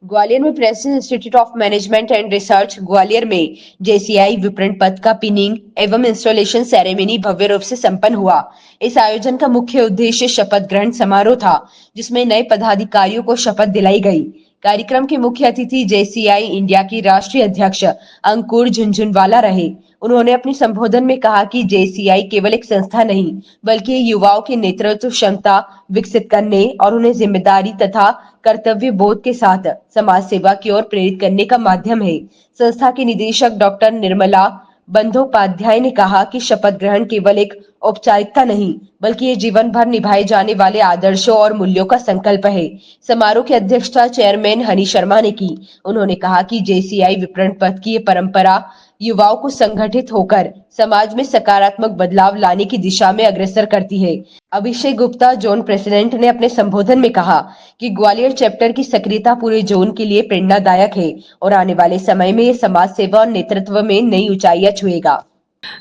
ग्वालियर में president institute of management and research Gwalior में JCI विपणन पद का पिनिंग एवं इंस्टॉलेशन सेरेमनी भव्य रूप से संपन्न हुआ। इस आयोजन का मुख्य उद्देश्य शपथ ग्रहण समारोह था, जिसमें नए पदाधिकारियों को शपथ दिलाई गई। कार्यक्रम के मुख्य अतिथि जेसीआई इंडिया की राष्ट्रीय अध्यक्ष अंकुर झुनझुनवाला रहे। उन्होंने अपने संबोधन में कहा कि जेसीआई केवल एक संस्था नहीं, बल्कि युवाओं की नेतृत्व क्षमता विकसित करने और उन्हें जिम्मेदारी तथा कर्तव्य बोध के साथ समाज सेवा की ओर प्रेरित करने का माध्यम है। संस्था की निदेशक डॉक्टर निर्मला बंदोपाध्याय ने कहा कि शपथ ग्रहण केवल एक औपचारिकता नहीं, बल्कि ये जीवन भर निभाए जाने वाले आदर्शों और मूल्यों का संकल्प है। समारोह की अध्यक्षता चेयरमैन हनी शर्मा ने की। उन्होंने कहा कि जेसीआई विपणन पथ की ये परंपरा युवाओं को संगठित होकर समाज में सकारात्मक बदलाव लाने की दिशा में अग्रसर करती है। अभिषेक गुप्ता, जोन प्रेसिडेंट, ने अपने संबोधन में कहा कि ग्वालियर चैप्टर की सक्रियता पूरे जोन के लिए प्रेरणादायक है और आने वाले समय में ये समाज सेवा और नेतृत्व में नई ऊंचाइयां छुएगा।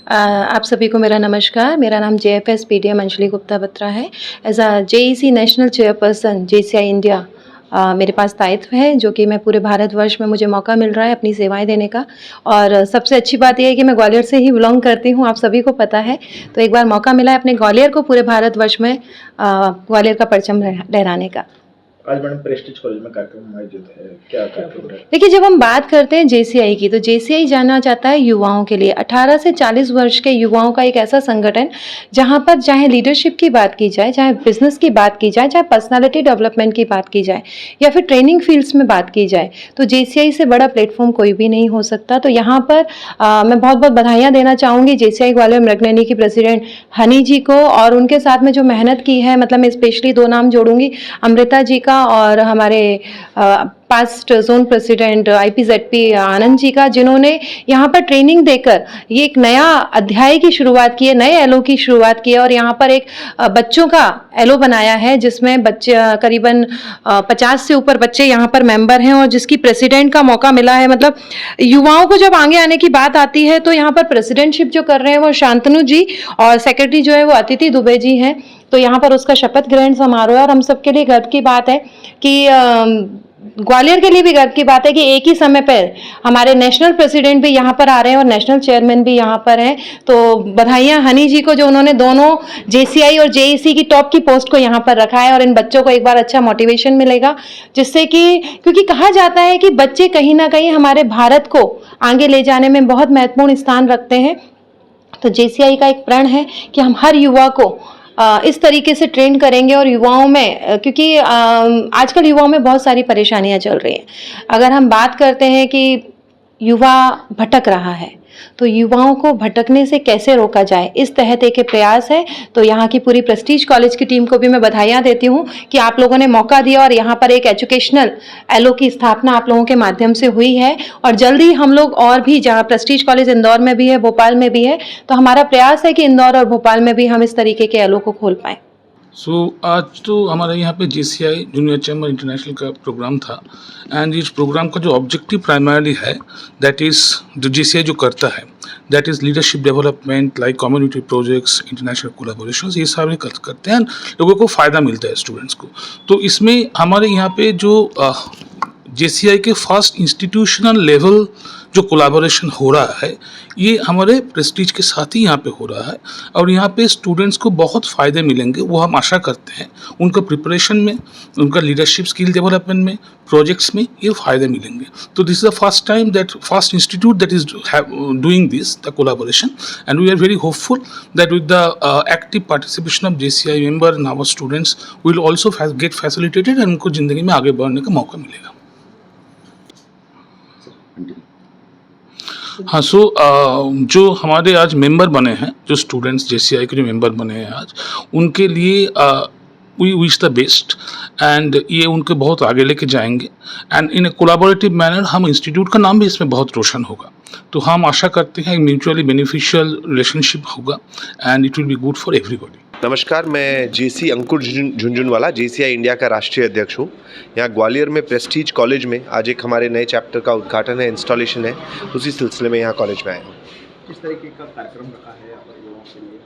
आप सभी को मेरा नमस्कार। मेरा नाम जेएफएस पीडीएम अंजलि गुप्ता बत्रा है। As a JEC national chairperson JCI India मेरे पास दायित्व है, जो कि मैं पूरे भारतवर्ष में मुझे मौका मिल रहा है अपनी सेवाएं देने का। और सबसे अच्छी बात यह है कि मैं ग्वालियर से ही बिलोंग करती हूं, आप सभी को पता है। तो एक बार मौका मिला है अपने ग्वालियर को पूरे भारतवर्ष में ग्वालियर का परचम लहराने का। आज मैडम प्रेस्टीज कॉलेज में कार्यक्रम आयोजित है, क्या कार्यक्रम है? देखिए, जब हम बात करते हैं जेसीआई की, तो जेसीआई जाना जाता है युवाओं के लिए। 18 से 40 वर्ष के युवाओं का एक ऐसा संगठन जहां पर चाहे लीडरशिप की बात की जाए, चाहे बिजनेस की बात की जाए, चाहे पर्सनालिटी डेवलपमेंट की बात की जाए, या फिर ट्रेनिंग फील्ड्स में बात की जाए, तो जेसीआई से बड़ा प्लेटफॉर्म कोई भी नहीं हो सकता। तो यहाँ पर मैं बहुत बहुत बधाइयाँ देना चाहूँगी जेसीआई ग्वालियर मृगनयनी की प्रेसिडेंट हनी जी को, और उनके साथ में जो मेहनत की है। मतलब मैं स्पेशली 2 नाम जोड़ूंगी, अमृता जी का और हमारे past zone president आईपीजेडपी Anand ji का, जिन्होंने यहाँ पर ट्रेनिंग देकर ये एक नया अध्याय की शुरुआत की है, नए एलओ की शुरुआत की है। और यहाँ पर एक बच्चों का एलओ बनाया है, जिसमें बच्चे करीबन 50 से ऊपर बच्चे यहाँ पर मेंबर हैं, और जिसकी प्रेसिडेंट का मौका मिला है। मतलब युवाओं को जब आगे आने की बात आती है, तो यहाँ पर प्रेसिडेंटशिप जो कर रहे हैं वो शांतनु जी, और सेक्रेटरी जो है वो अतिथि दुबे जी हैं। तो यहाँ पर उसका शपथ ग्रहण समारोह है, और हम सबके लिए गर्व की बात है कि ग्वालियर के लिए भी गर्व की बात है कि एक ही समय पर हमारे नेशनल प्रेसिडेंट भी यहाँ पर आ रहे हैं और नेशनल चेयरमैन भी यहाँ पर हैं। तो बधाइयाँ हनी जी को, जो उन्होंने दोनों जेसीआई और जेईसी की टॉप की पोस्ट को यहाँ पर रखा है। और इन बच्चों को एक बार अच्छा मोटिवेशन मिलेगा, जिससे कि, क्योंकि कहा जाता है कि बच्चे कहीं ना कहीं हमारे भारत को आगे ले जाने में बहुत महत्वपूर्ण स्थान रखते हैं। तो जेसीआई का एक प्रण है कि हम हर युवा को इस तरीके से ट्रेन करेंगे, और युवाओं में, क्योंकि आजकल युवाओं में बहुत सारी परेशानियां चल रही हैं। अगर हम बात करते हैं कि युवा भटक रहा है, तो युवाओं को भटकने से कैसे रोका जाए, इस तहत एक प्रयास है। तो यहाँ की पूरी प्रेस्टीज कॉलेज की टीम को भी मैं बधाइयाँ देती हूँ कि आप लोगों ने मौका दिया, और यहाँ पर एक एजुकेशनल एलओ की स्थापना आप लोगों के माध्यम से हुई है। और जल्दी हम लोग और भी, जहाँ प्रेस्टीज कॉलेज इंदौर में भी है, भोपाल में भी है, तो हमारा प्रयास है कि इंदौर और भोपाल में भी हम इस तरीके के एलओ को खोल पाएँ। आज तो हमारे यहाँ पे जेसीआई जूनियर चैम्बर इंटरनेशनल का प्रोग्राम था। एंड इस प्रोग्राम का जो ऑब्जेक्टिव प्राइमरी है, दैट इज़ जो जेसीआई जो करता है, that is leadership development, like community projects, international collaborations, ये सारे करते हैं। लोगों को फ़ायदा मिलता है, स्टूडेंट्स को। तो इसमें हमारे यहाँ पे जो जेसीआई के फर्स्ट इंस्टीट्यूशनल लेवल जो कोलैबोरेशन हो रहा है, ये हमारे प्रेस्टीज के साथ ही यहाँ पे हो रहा है, और यहाँ पे स्टूडेंट्स को बहुत फ़ायदे मिलेंगे, वो हम आशा करते हैं। उनका प्रिपरेशन में, उनका लीडरशिप स्किल डेवलपमेंट में, प्रोजेक्ट्स में ये फ़ायदे मिलेंगे। तो this is the first time that first institute that is doing this the collaboration, and we are very hopeful that with the active participation of JCI member and our students will also get facilitated, and उनको ज़िंदगी में आगे बढ़ने का मौका मिलेगा। हाँ, जो हमारे आज मेंबर बने हैं, जो स्टूडेंट्स जेसीआई के जो मेंबर बने हैं आज, उनके लिए we wish the best, and ये उनके बहुत आगे लेके जाएंगे। And in a collaborative manner हम इंस्टीट्यूट का नाम भी इसमें बहुत रोशन होगा। तो हम आशा करते हैं म्यूचुअली बेनिफिशियल रिलेशनशिप होगा, and it will be good for everybody. नमस्कार, मैं जेसी अंकुर झुनझुनवाला, जेसीआई इंडिया का राष्ट्रीय अध्यक्ष हूँ। यहाँ ग्वालियर में प्रेस्टीज कॉलेज में आज एक हमारे नए चैप्टर का उद्घाटन है, इंस्टॉलेशन है, उसी सिलसिले में यहाँ कॉलेज में आया हूँ। किस तरीके का कार्यक्रम रखा है यहाँ पर युवाओं के लिए?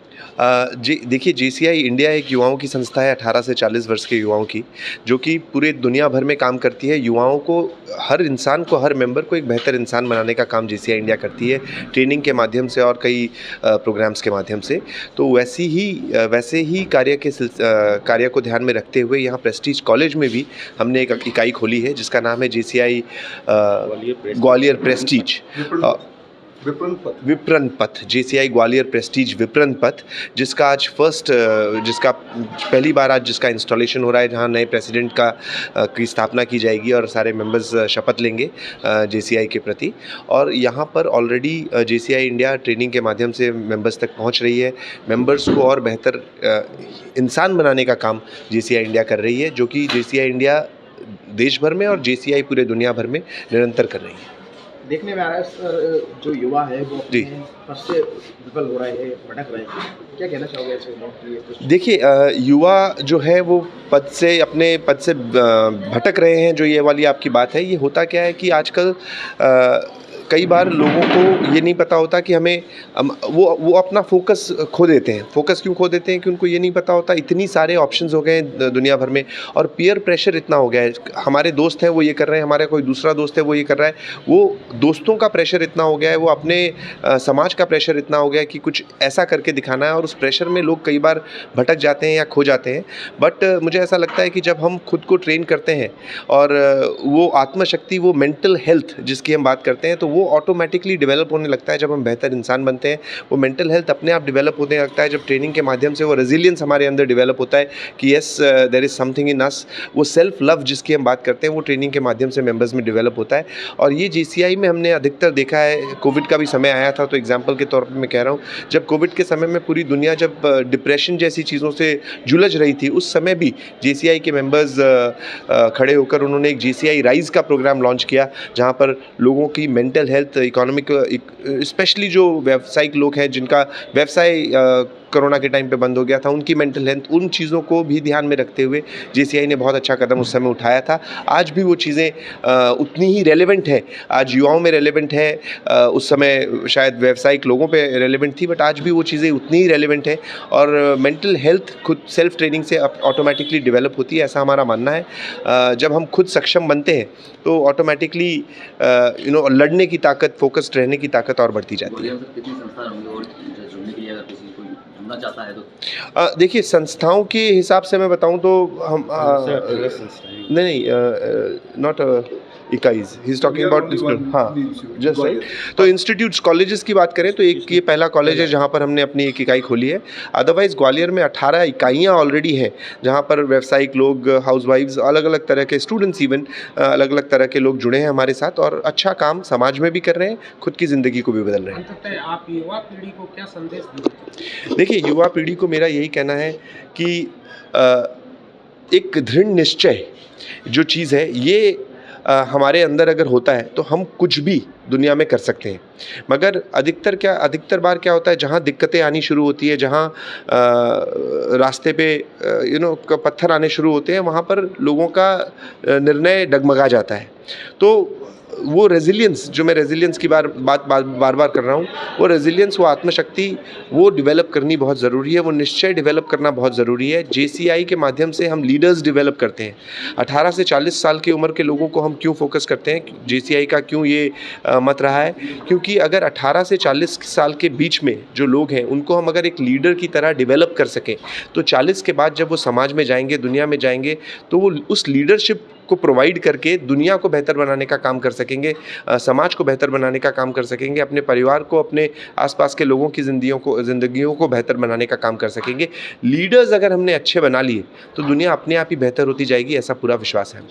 जी देखिए, जेसीआई इंडिया एक युवाओं की संस्था है 18 से 40 वर्ष के युवाओं की, जो कि पूरे दुनिया भर में काम करती है। युवाओं को, हर इंसान को, हर मेंबर को एक बेहतर इंसान बनाने का काम जेसीआई इंडिया करती है, ट्रेनिंग के माध्यम से और कई प्रोग्राम्स के माध्यम से। तो वैसे ही कार्य को ध्यान में रखते हुए यहाँ प्रेस्टीज कॉलेज में भी हमने एक इकाई खोली है जिसका नाम है जेसीआई ग्वालियर प्रेस्टीज विपणन पथ, जेसीआई ग्वालियर प्रेस्टीज विपणन पथ, जिसका पहली बार आज जिसका इंस्टॉलेशन हो रहा है, जहां नए प्रेसिडेंट की स्थापना की जाएगी और सारे मेंबर्स शपथ लेंगे जेसीआई के प्रति। और यहां पर ऑलरेडी जेसीआई इंडिया ट्रेनिंग के माध्यम से मेंबर्स तक पहुंच रही है। मेंबर्स को और बेहतर इंसान बनाने का काम जेसीआई इंडिया कर रही है, जो कि जेसीआई इंडिया देश भर में और जेसीआई पूरे दुनिया भर में निरंतर कर रही है। देखने में आ रहा है सर, जो युवा है वो जी। अपने पद से विफल हो रहे हैं, भटक रहे हैं, क्या कहना चाहोगे ऐसे युवाओं के लिए? देखिए, युवा जो है वो अपने पद से भटक रहे हैं, जो ये वाली आपकी बात है। ये होता क्या है कि आजकल कई बार लोगों को ये नहीं पता होता कि हमें वो अपना फोकस खो देते हैं। फोकस क्यों खो देते हैं? कि उनको ये नहीं पता होता, इतनी सारे ऑप्शंस हो गए हैं दुनिया भर में, और पीयर प्रेशर इतना हो गया है। हमारे दोस्त हैं वो ये कर रहे हैं, हमारा कोई दूसरा दोस्त है वो ये कर रहा है, वो दोस्तों का प्रेशर इतना हो गया है, वो अपने समाज का प्रेशर इतना हो गया है कि कुछ ऐसा करके दिखाना है, और उस प्रेशर में लोग कई बार भटक जाते हैं या खो जाते हैं। बट मुझे ऐसा लगता है कि जब हम खुद को ट्रेन करते हैं और वो आत्मशक्ति, वो मेंटल हेल्थ जिसकी हम बात करते हैं, तो वो ऑटोमेटिकली डेवलप होने लगता है। जब हम बेहतर इंसान बनते हैं, वो मेंटल हेल्थ अपने आप डेवलप होने लगता है। जब ट्रेनिंग के माध्यम से वो रेजिलियंस हमारे अंदर डेवलप होता है कि yes, there is something in us, वो सेल्फ लव जिसकी हम बात करते हैं, वो ट्रेनिंग के माध्यम से मेंबर्स में डेवलप होता है। और ये जेसीआई में हमने अधिकतर देखा है। कोविड का भी समय आया था, तो एग्जाम्पल के तौर पर मैं कह रहा हूँ, जब कोविड के समय में पूरी दुनिया जब डिप्रेशन जैसी चीज़ों से जुलझ रही थी, उस समय भी जेसीआई के मेंबर्स खड़े होकर उन्होंने एक जेसीआई राइज का प्रोग्राम लॉन्च किया, जहाँ पर लोगों की मेंटल हेल्थ, इकोनॉमिक, स्पेशली जो व्यावसायिक लोग हैं जिनका व्यवसाय कोरोना के टाइम पे बंद हो गया था, उनकी मेंटल हेल्थ, उन चीज़ों को भी ध्यान में रखते हुए जेसीआई ने बहुत अच्छा कदम उस समय उठाया था। आज भी वो चीज़ें उतनी ही रेलेवेंट है, आज युवाओं में रेलेवेंट है, उस समय शायद व्यावसायिक लोगों पे रेलेवेंट थी, बट आज भी वो चीज़ें उतनी ही रेलेवेंट है। और मेंटल हेल्थ खुद सेल्फ ट्रेनिंग से ऑटोमेटिकली डेवलप होती है, ऐसा हमारा मानना है। जब हम खुद सक्षम बनते हैं तो ऑटोमेटिकली लड़ने की ताकत, फोकस्ड रहने की ताकत और बढ़ती जाती है। कितनी संस्थान होंगे और जुड़ने के लिए अगर किसी को जुड़ना चाहता है तो? देखिए, संस्थाओं के हिसाब से मैं बताऊं तो हम नॉट इकाईज, ही इज टॉकिंग अबाउट, हाँ जस्ट राइट। तो इंस्टीट्यूट्स, कॉलेजेस की बात करें तो एक ये पहला कॉलेज है जहाँ पर हमने अपनी एक इकाई खोली है। अदरवाइज ग्वालियर में 18 इकाइयाँ ऑलरेडी हैं, जहाँ पर व्यावसायिक लोग, हाउसवाइफ्स, अलग अलग तरह के स्टूडेंट्स, इवन अलग अलग तरह के लोग जुड़े हैं हमारे साथ, और अच्छा काम समाज में भी कर रहे हैं, खुद की ज़िंदगी को भी बदल रहे हैं। आप युवा पीढ़ी को क्या संदेश देंगे? देखिए, युवा पीढ़ी को मेरा यही कहना है कि एक दृढ़ निश्चय जो चीज़ है, ये हमारे अंदर अगर होता है तो हम कुछ भी दुनिया में कर सकते हैं। मगर अधिकतर बार क्या होता है, जहाँ दिक्कतें आनी शुरू होती है, जहाँ रास्ते पे पत्थर आने शुरू होते हैं, वहाँ पर लोगों का निर्णय डगमगा जाता है। तो वो रेजिलियंस, जो मैं रेजिलियंस की बार बार कर रहा हूँ, वो रेजिलियंस, वो आत्मशक्ति, वो डेवलप करनी बहुत ज़रूरी है, वो निश्चय डेवलप करना बहुत ज़रूरी है। जेसीआई के माध्यम से हम लीडर्स डेवलप करते हैं। 18 से 40 साल की उम्र के लोगों को हम क्यों फोकस करते हैं, जेसीआई का क्यों ये मत रहा है, क्योंकि अगर 18 से 40 साल के बीच में जो लोग हैं, उनको हम अगर एक लीडर की तरह डेवलप कर सकें, तो 40 के बाद जब वो समाज में जाएंगे, दुनिया में जाएंगे, तो वो उस लीडरशिप को प्रोवाइड करके दुनिया को बेहतर बनाने का काम कर सकेंगे, समाज को बेहतर बनाने का काम कर सकेंगे, अपने परिवार को, अपने आसपास के लोगों की ज़िंदगियों को बेहतर बनाने का काम कर सकेंगे। लीडर्स अगर हमने अच्छे बना लिए तो दुनिया अपने आप ही बेहतर होती जाएगी, ऐसा पूरा विश्वास है।